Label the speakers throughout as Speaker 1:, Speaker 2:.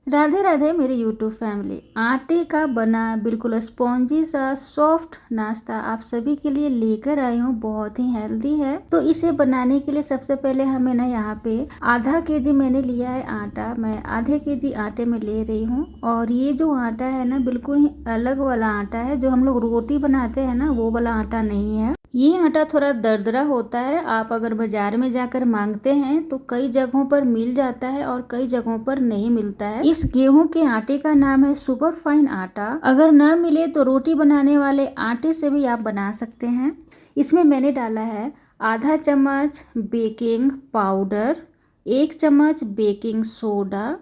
Speaker 1: राधे राधे मेरे YouTube family. आटे का बना बिल्कुल स्पॉन्जी सा सॉफ्ट नाश्ता आप सभी के लिए लेकर आई हूँ। बहुत ही हेल्दी है। तो इसे बनाने के लिए सबसे पहले हमें ना यहाँ पे आधा केजी मैंने लिया है आटा। मैं आधे केजी आटे में ले रही हूँ। और ये जो आटा है ना बिल्कुल ही अलग वाला आटा है। जो हम लोग रोटी बनाते हैं ना वो वाला आटा नहीं है। ये आटा थोड़ा दरदरा होता है। आप अगर बाजार में जाकर मांगते हैं तो कई जगहों पर मिल जाता है और कई जगहों पर नहीं मिलता है। इस गेहूं के आटे का नाम है सुपर फाइन आटा। अगर ना मिले तो रोटी बनाने वाले आटे से भी आप बना सकते हैं। इसमें मैंने डाला है आधा चम्मच बेकिंग पाउडर, 1 चम्मच बेकिंग सोडा।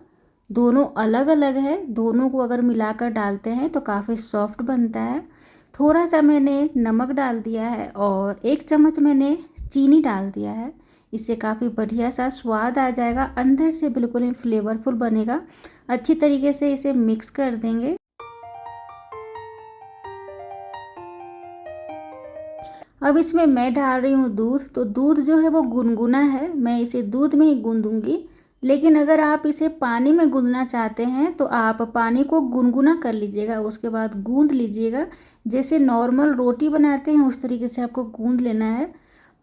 Speaker 1: दोनों अलग अलग है। दोनों को अगर मिलाकर डालते हैं तो काफ़ी सॉफ्ट बनता है। थोड़ा सा मैंने नमक डाल दिया है और 1 चम्मच मैंने चीनी डाल दिया है। इससे काफ़ी बढ़िया सा स्वाद आ जाएगा। अंदर से बिल्कुल ही फ्लेवरफुल बनेगा। अच्छी तरीके से इसे मिक्स कर देंगे। अब इसमें मैं डाल रही हूँ दूध। तो दूध जो है वो गुनगुना है। मैं इसे दूध में ही गूंदूंगी। लेकिन अगर आप इसे पानी में गूंदना चाहते हैं तो आप पानी को गुनगुना कर लीजिएगा, उसके बाद गूंद लीजिएगा। जैसे नॉर्मल रोटी बनाते हैं उस तरीके से आपको गूंद लेना है।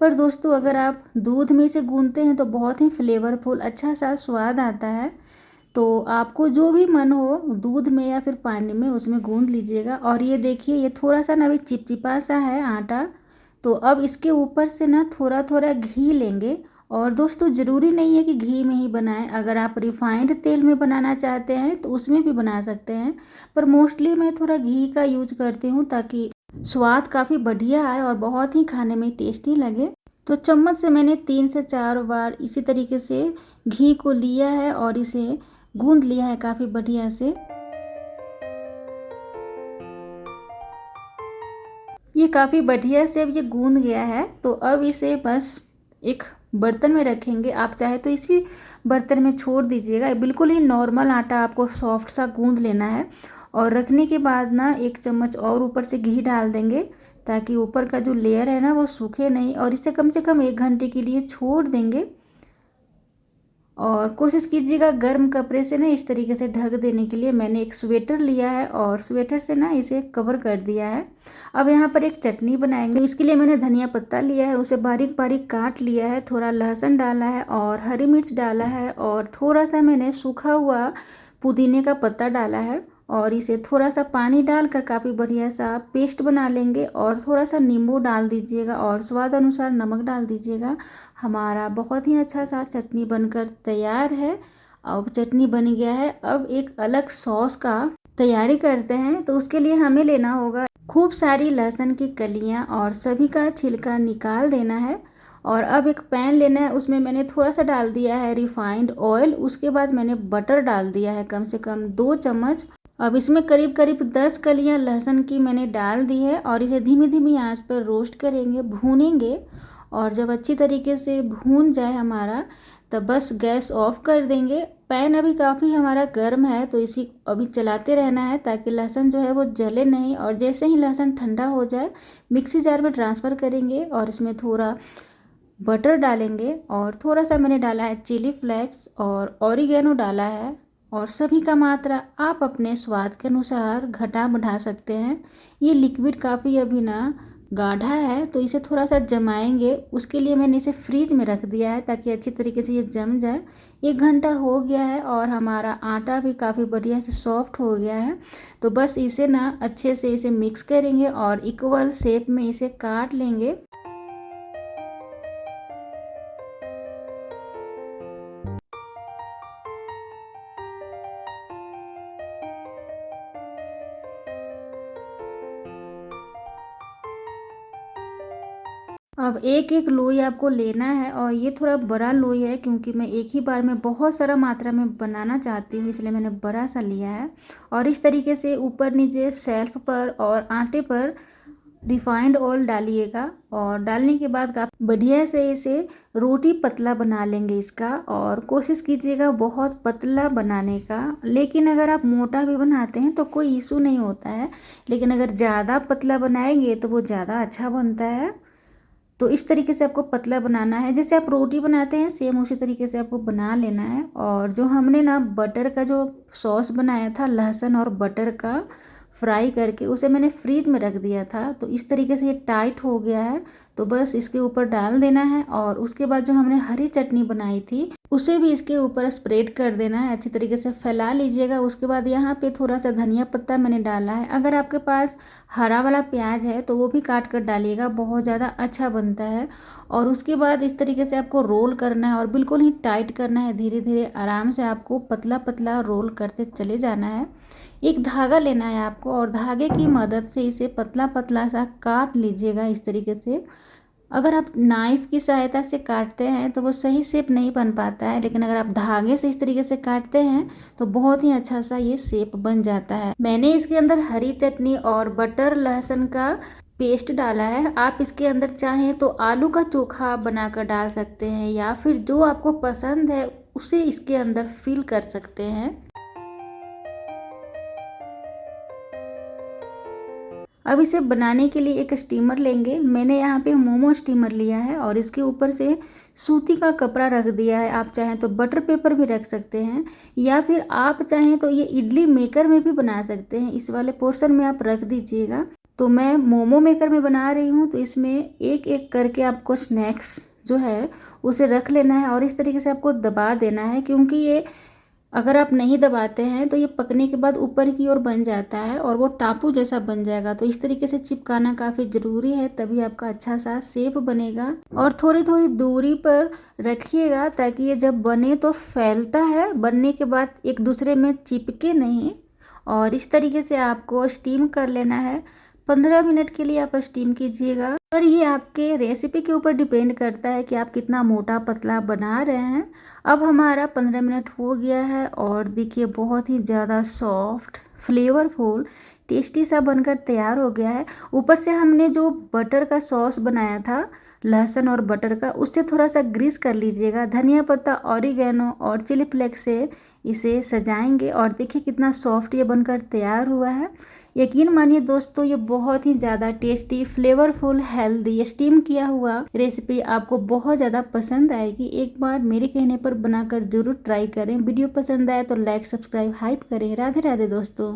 Speaker 1: पर दोस्तों अगर आप दूध में इसे गूंदते हैं तो बहुत ही फ्लेवरफुल अच्छा सा स्वाद आता है। तो आपको जो भी मन हो दूध में या फिर पानी में उसमें गूंद लीजिएगा। और ये देखिए ये थोड़ा सा ना अभी चिपचिपा सा है आटा। तो अब इसके ऊपर से ना थोड़ा थोड़ा घी लेंगे। और दोस्तों ज़रूरी नहीं है कि घी में ही बनाएं। अगर आप रिफाइंड तेल में बनाना चाहते हैं तो उसमें भी बना सकते हैं। पर मोस्टली मैं थोड़ा घी का यूज करती हूँ ताकि स्वाद काफ़ी बढ़िया आए और बहुत ही खाने में टेस्टी लगे। तो चम्मच से मैंने 3 से 4 बार इसी तरीके से घी को लिया है और इसे गूंद लिया है काफ़ी बढ़िया से। ये काफ़ी बढ़िया से अब ये गूंद गया है। तो अब इसे बस एक बर्तन में रखेंगे। आप चाहे तो इसी बर्तन में छोड़ दीजिएगा। बिल्कुल ही नॉर्मल आटा आपको सॉफ्ट सा गूंद लेना है। और रखने के बाद ना 1 चम्मच और ऊपर से घी डाल देंगे ताकि ऊपर का जो लेयर है ना वो सूखे नहीं। और इसे कम से कम 1 घंटे के लिए छोड़ देंगे। और कोशिश कीजिएगा गर्म कपड़े से ना इस तरीके से ढक देने के लिए। मैंने एक स्वेटर लिया है और स्वेटर से ना इसे कवर कर दिया है। अब यहाँ पर एक चटनी बनाएंगे। तो इसके लिए मैंने धनिया पत्ता लिया है, उसे बारीक बारीक काट लिया है। थोड़ा लहसुन डाला है और हरी मिर्च डाला है और थोड़ा सा मैंने सूखा हुआ पुदीने का पत्ता डाला है। और इसे थोड़ा सा पानी डालकर काफ़ी बढ़िया सा पेस्ट बना लेंगे। और थोड़ा सा नींबू डाल दीजिएगा और स्वाद अनुसार नमक डाल दीजिएगा। हमारा बहुत ही अच्छा सा चटनी बनकर तैयार है। अब चटनी बन गया है। अब एक अलग सॉस का तैयारी करते हैं। तो उसके लिए हमें लेना होगा खूब सारी लहसुन की कलियां और सभी का छिलका निकाल देना है। और अब एक पैन लेना है, उसमें मैंने थोड़ा सा डाल दिया है रिफाइंड ऑयल। उसके बाद मैंने बटर डाल दिया है कम से कम 2 चम्मच। अब इसमें करीब करीब 10 कलियां लहसुन की मैंने डाल दी है और इसे धीमी धीमी आंच पर रोस्ट करेंगे, भूनेंगे। और जब अच्छी तरीके से भून जाए हमारा तब बस गैस ऑफ कर देंगे। पैन अभी काफ़ी हमारा गर्म है तो इसी अभी चलाते रहना है ताकि लहसुन जो है वो जले नहीं। और जैसे ही लहसुन ठंडा हो जाए मिक्सी जार में ट्रांसफ़र करेंगे और इसमें थोड़ा बटर डालेंगे। और थोड़ा सा मैंने डाला है चिली फ्लेक्स और ऑरिगेनो डाला है। और सभी का मात्रा आप अपने स्वाद के अनुसार घटा बढ़ा सकते हैं। ये लिक्विड काफ़ी अभी ना गाढ़ा है तो इसे थोड़ा सा जमाएंगे। उसके लिए मैंने इसे फ्रीज में रख दिया है ताकि अच्छी तरीके से ये जम जाए। 1 घंटा हो गया है और हमारा आटा भी काफ़ी बढ़िया से सॉफ्ट हो गया है। तो बस इसे ना अच्छे से इसे मिक्स करेंगे और इक्वल शेप में इसे काट लेंगे। अब एक एक लोई आपको लेना है और ये थोड़ा बड़ा लोई है क्योंकि मैं एक ही बार में बहुत सारा मात्रा में बनाना चाहती हूँ, इसलिए मैंने बड़ा सा लिया है। और इस तरीके से ऊपर नीचे शेल्फ पर और आटे पर रिफाइंड ऑयल डालिएगा। और डालने के बाद आप बढ़िया से इसे रोटी पतला बना लेंगे इसका। और कोशिश कीजिएगा बहुत पतला बनाने का। लेकिन अगर आप मोटा भी बनाते हैं तो कोई इशू नहीं होता है। लेकिन अगर ज़्यादा पतला बनाएंगे तो वो ज़्यादा अच्छा बनता है। तो इस तरीके से आपको पतला बनाना है, जैसे आप रोटी बनाते हैं सेम उसी तरीके से आपको बना लेना है। और जो हमने ना बटर का जो सॉस बनाया था लहसुन और बटर का फ्राई करके, उसे मैंने फ्रीज में रख दिया था। तो इस तरीके से ये टाइट हो गया है, तो बस इसके ऊपर डाल देना है। और उसके बाद जो हमने हरी चटनी बनाई थी उसे भी इसके ऊपर स्प्रेड कर देना है, अच्छी तरीके से फैला लीजिएगा। उसके बाद यहाँ पे थोड़ा सा धनिया पत्ता मैंने डाला है। अगर आपके पास हरा वाला प्याज है तो वो भी काट कर डालिएगा, बहुत ज़्यादा अच्छा बनता है। और उसके बाद इस तरीके से आपको रोल करना है और बिल्कुल ही टाइट करना है, धीरे धीरे आराम से आपको पतला पतला रोल करते चले जाना है। एक धागा लेना है आपको और धागे की मदद से इसे पतला पतला सा काट लीजिएगा इस तरीके से। अगर आप नाइफ की सहायता से काटते हैं तो वो सही शेप नहीं बन पाता है, लेकिन अगर आप धागे से इस तरीके से काटते हैं तो बहुत ही अच्छा सा ये शेप बन जाता है। मैंने इसके अंदर हरी चटनी और बटर लहसुन का पेस्ट डाला है। आप इसके अंदर चाहें तो आलू का चोखा बनाकर डाल सकते हैं, या फिर जो आपको पसंद है उसे इसके अंदर फिल कर सकते हैं। अब इसे बनाने के लिए एक स्टीमर लेंगे। मैंने यहाँ पे मोमो स्टीमर लिया है और इसके ऊपर से सूती का कपड़ा रख दिया है। आप चाहें तो बटर पेपर भी रख सकते हैं, या फिर आप चाहें तो ये इडली मेकर में भी बना सकते हैं। इस वाले पोर्शन में आप रख दीजिएगा। तो मैं मोमो मेकर में बना रही हूँ, तो इसमें एक एक करके आपको स्नैक्स जो है उसे रख लेना है और इस तरीके से आपको दबा देना है, क्योंकि ये अगर आप नहीं दबाते हैं तो ये पकने के बाद ऊपर की ओर बन जाता है और वो टापू जैसा बन जाएगा। तो इस तरीके से चिपकाना काफ़ी ज़रूरी है, तभी आपका अच्छा सा शेप बनेगा। और थोड़ी थोड़ी दूरी पर रखिएगा ताकि ये जब बने तो फैलता है, बनने के बाद एक दूसरे में चिपके नहीं। और इस तरीके से आपको स्टीम कर लेना है। 15 मिनट के लिए आप स्टीम कीजिएगा। और ये आपके रेसिपी के ऊपर डिपेंड करता है कि आप कितना मोटा पतला बना रहे हैं। अब हमारा 15 मिनट हो गया है और देखिए बहुत ही ज़्यादा सॉफ्ट फ्लेवरफुल टेस्टी सा बनकर तैयार हो गया है। ऊपर से हमने जो बटर का सॉस बनाया था लहसुन और बटर का, उससे थोड़ा सा ग्रीस कर लीजिएगा। धनिया पत्ता, ऑरिगेनो और चिली फ्लेक्स से इसे सजाएंगे और देखिए कितना सॉफ्ट ये बनकर तैयार हुआ है। यकीन मानिए दोस्तों, ये बहुत ही ज़्यादा टेस्टी फ्लेवरफुल हेल्दी स्टीम किया हुआ रेसिपी आपको बहुत ज़्यादा पसंद आएगी। एक बार मेरे कहने पर बनाकर ज़रूर ट्राई करें। वीडियो पसंद आए तो लाइक सब्सक्राइब हाइप करें। राधे राधे दोस्तों।